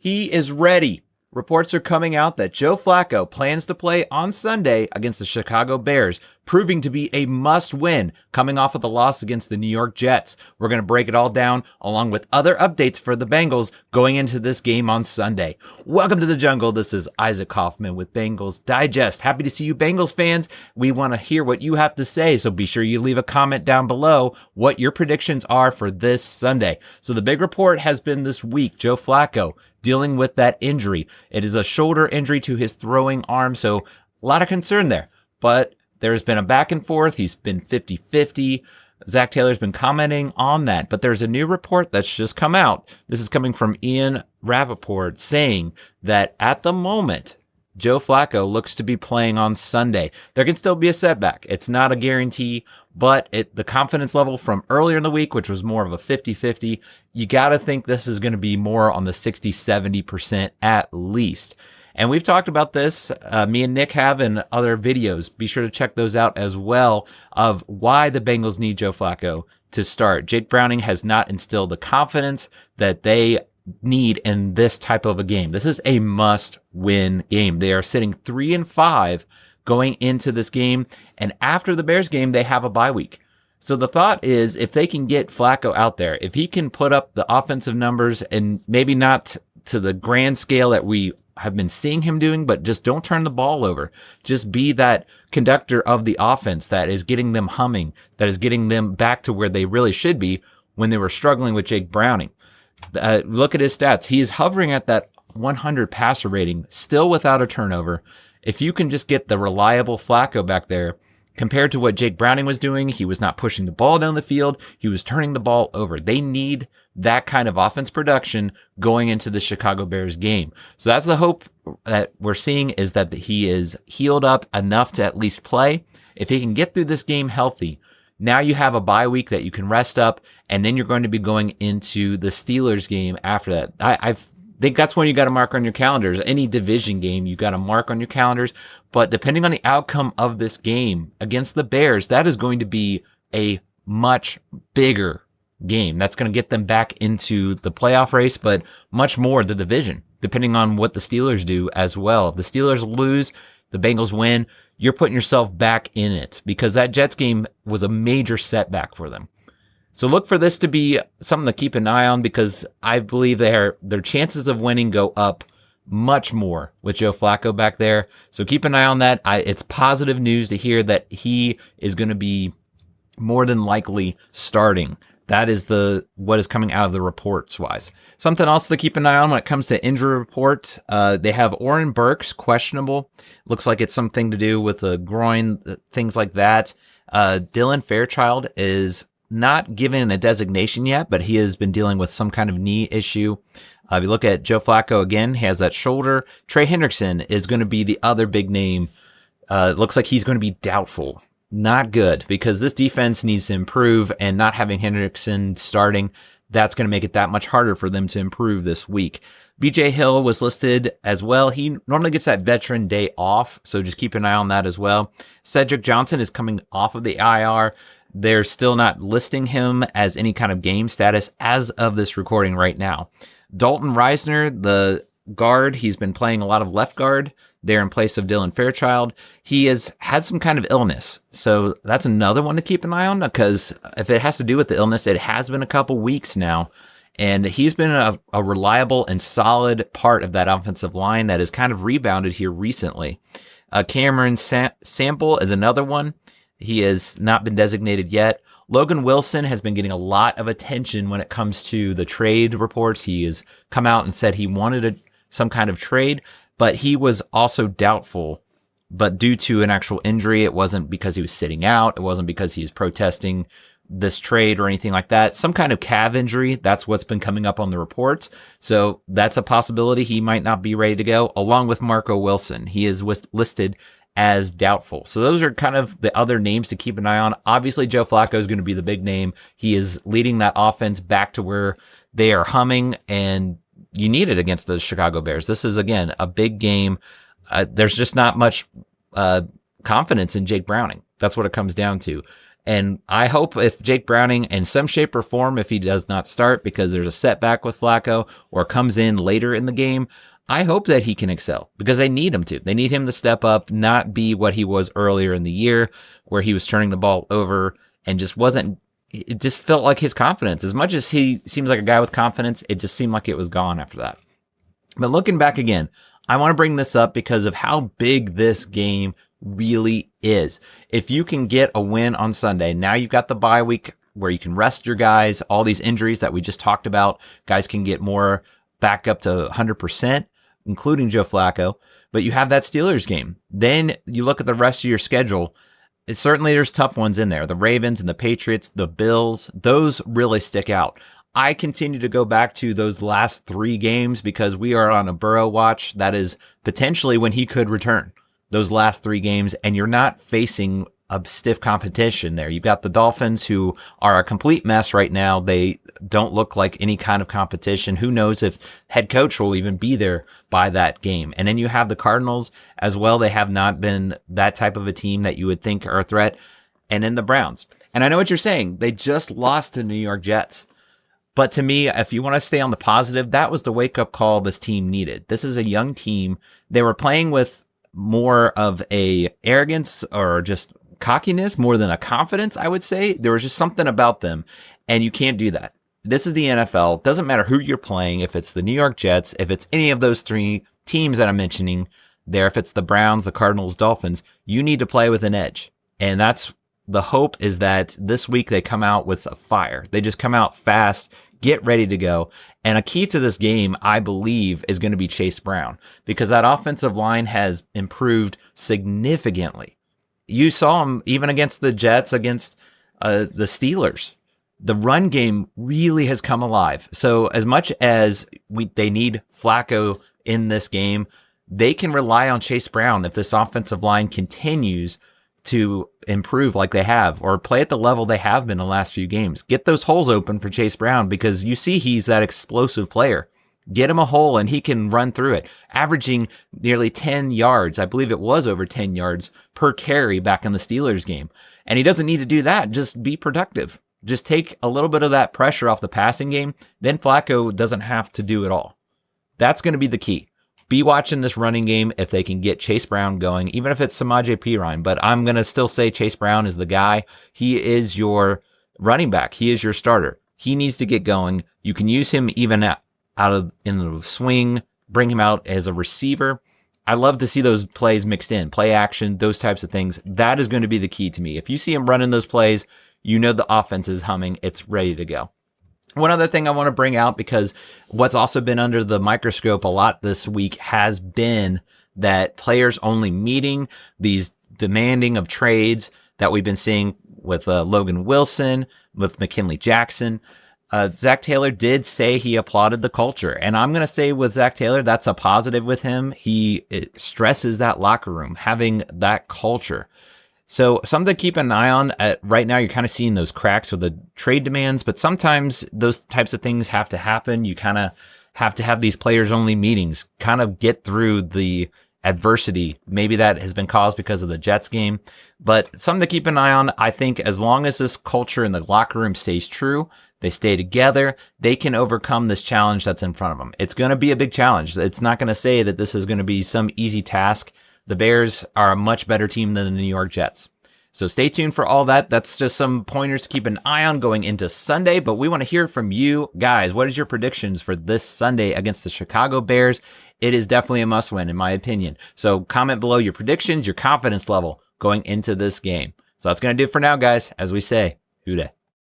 He is ready. Reports are coming out that Joe Flacco plans to play on Sunday against the Chicago Bears, proving to be a must-win coming off of the loss against the New York Jets. We're going to break it all down along with other updates for the Bengals going into this game on Sunday. Welcome to the jungle. This is Isaac Coffman with Bengals Digest. Happy to see you Bengals fans. We want to hear what you have to say, so be sure you leave a comment down below what your predictions are for this Sunday. So the big report has been this week, Joe Flacco dealing with that injury. It is a shoulder injury to his throwing arm, so a lot of concern there. But there's been a back and forth. He's been 50-50. Zach Taylor's been commenting on that. But there's a new report that's just come out. This is coming from Ian Rappaport saying that at the moment, Joe Flacco looks to be playing on Sunday. There can still be a setback. It's not a guarantee, but the confidence level from earlier in the week, which was more of a 50-50, you got to think this is going to be more on the 60-70% at least. And we've talked about this, me and Nick have in other videos. Be sure to check those out as well, of why the Bengals need Joe Flacco to start. Jake Browning has not instilled the confidence that they need in this type of a game. This is a must-win game. They are sitting 3-5 going into this game, and after the Bears game, they have a bye week. So the thought is, if they can get Flacco out there, if he can put up the offensive numbers, and maybe not to the grand scale that we have been seeing him doing, but just don't turn the ball over. Just be that conductor of the offense that is getting them humming, that is getting them back to where they really should be when they were struggling with Jake Browning. Look at his stats. He is hovering at that 100 passer rating, still without a turnover. If you can just get the reliable Flacco back there, compared to what Jake Browning was doing, he was not pushing the ball down the field. He was turning the ball over. They need that kind of offense production going into the Chicago Bears game. So that's the hope that we're seeing, is that he is healed up enough to at least play. If he can get through this game healthy, now you have a bye week that you can rest up, and then you're going to be going into the Steelers game after that. I think that's when you got to mark on your calendars. Any division game, you got to mark on your calendars. But depending on the outcome of this game against the Bears, that is going to be a much bigger game. That's going to get them back into the playoff race, but much more the division, depending on what the Steelers do as well. If the Steelers lose, the Bengals win, you're putting yourself back in it, because that Jets game was a major setback for them. So look for this to be something to keep an eye on, because I believe their chances of winning go up much more with Joe Flacco back there. So keep an eye on that. It's positive news to hear that he is going to be more than likely starting. That is what is coming out of the reports wise. Something else to keep an eye on when it comes to injury report. They have Oren Burks questionable. Looks like it's something to do with the groin, things like that. Dylan Fairchild is not given a designation yet, but he has been dealing with some kind of knee issue. If you look at Joe Flacco again, he has that shoulder. Trey Hendrickson is going to be the other big name. It looks like he's going to be doubtful. Not good, because this defense needs to improve, and not having Hendrickson starting, that's going to make it that much harder for them to improve this week. BJ Hill was listed as well. He normally gets that veteran day off, so just keep an eye on that as well. Cedric Johnson is coming off of the IR. They're still not listing him as any kind of game status as of this recording right now. Dalton Reisner, the guard, he's been playing a lot of left guard there in place of Dylan Fairchild. He has had some kind of illness, so that's another one to keep an eye on, because if it has to do with the illness, it has been a couple weeks now, and he's been a reliable and solid part of that offensive line that has kind of rebounded here recently. Cameron Sample is another one. He has not been designated yet. Logan Wilson has been getting a lot of attention when it comes to the trade reports. He has come out and said he wanted some kind of trade, but he was also doubtful. But due to an actual injury, it wasn't because he was sitting out. It wasn't because he was protesting this trade or anything like that. Some kind of calf injury. That's what's been coming up on the reports. So that's a possibility. He might not be ready to go, along with Marco Wilson. He is listed as doubtful. So those are kind of the other names to keep an eye on. Obviously, Joe Flacco is going to be the big name. He is leading that offense back to where they are humming, and you need it against the Chicago Bears. This is, again, a big game. There's just not much confidence in Jake Browning. That's what it comes down to. And I hope if Jake Browning, in some shape or form, if he does not start because there's a setback with Flacco or comes in later in the game, I hope that he can excel because they need him to. They need him to step up, not be what he was earlier in the year where he was turning the ball over and just wasn't. It just felt like his confidence, as much as he seems like a guy with confidence, it just seemed like it was gone after that. But looking back again, I want to bring this up because of how big this game really is. If you can get a win on Sunday, now you've got the bye week where you can rest your guys, all these injuries that we just talked about, guys can get more back up to 100%, including Joe Flacco, but you have that Steelers game. Then you look at the rest of your schedule. Certainly there's tough ones in there. The Ravens and the Patriots, the Bills, those really stick out. I continue to go back to those last 3 games because we are on a Burrow watch. That is potentially when he could return, those last 3 games, and you're not facing a stiff competition there. You've got the Dolphins, who are a complete mess right now. They don't look like any kind of competition. Who knows if head coach will even be there by that game. And then you have the Cardinals as well. They have not been that type of a team that you would think are a threat. And then the Browns. And I know what you're saying. They just lost to New York Jets. But to me, if you want to stay on the positive, that was the wake-up call this team needed. This is a young team. They were playing with more of a arrogance or just cockiness more than a confidence, I would say. There was just something about them, and you can't do that. This is the NFL. It doesn't matter who you're playing, if it's the New York Jets, if it's any of those 3 teams that I'm mentioning there, if it's the Browns, the Cardinals, Dolphins, you need to play with an edge. And that's the hope, is that this week they come out with a fire. They just come out fast, get ready to go. And a key to this game, I believe, is going to be Chase Brown, because that offensive line has improved significantly. You saw him even against the Jets, against the Steelers. The run game really has come alive. So as much as they need Flacco in this game, they can rely on Chase Brown if this offensive line continues to improve like they have, or play at the level they have been the last few games. Get those holes open for Chase Brown, because you see he's that explosive player. Get him a hole and he can run through it, averaging nearly 10 yards. I believe it was over 10 yards per carry back in the Steelers game. And he doesn't need to do that. Just be productive. Just take a little bit of that pressure off the passing game. Then Flacco doesn't have to do it all. That's going to be the key. Be watching this running game if they can get Chase Brown going, even if it's Samaje Perine. But I'm going to still say Chase Brown is the guy. He is your running back. He is your starter. He needs to get going. You can use him even in the swing, bring him out as a receiver. I love to see those plays mixed in, play action, those types of things. That is going to be the key to me. If you see him running those plays, you know the offense is humming. It's ready to go. One other thing I want to bring out, because what's also been under the microscope a lot this week has been that players only meeting, these demanding of trades that we've been seeing with Logan Wilson, with McKinley Jackson. Zach Taylor did say he applauded the culture. And I'm going to say with Zach Taylor, that's a positive with him. He stresses that locker room, having that culture. So something to keep an eye on. Right now, you're kind of seeing those cracks with the trade demands, but sometimes those types of things have to happen. You kind of have to have these players-only meetings, kind of get through the adversity. Maybe that has been caused because of the Jets game, but something to keep an eye on. I think as long as this culture in the locker room stays true, they stay together, they can overcome this challenge that's in front of them. It's going to be a big challenge. It's not going to say that this is going to be some easy task. The Bears are a much better team than the New York Jets. So stay tuned for all that. That's just some pointers to keep an eye on going into Sunday, but we want to hear from you guys. What is your predictions for this Sunday against the Chicago Bears? It is definitely a must win, in my opinion. So comment below your predictions, your confidence level going into this game. So that's going to do it for now, guys. As we say, Hoo day.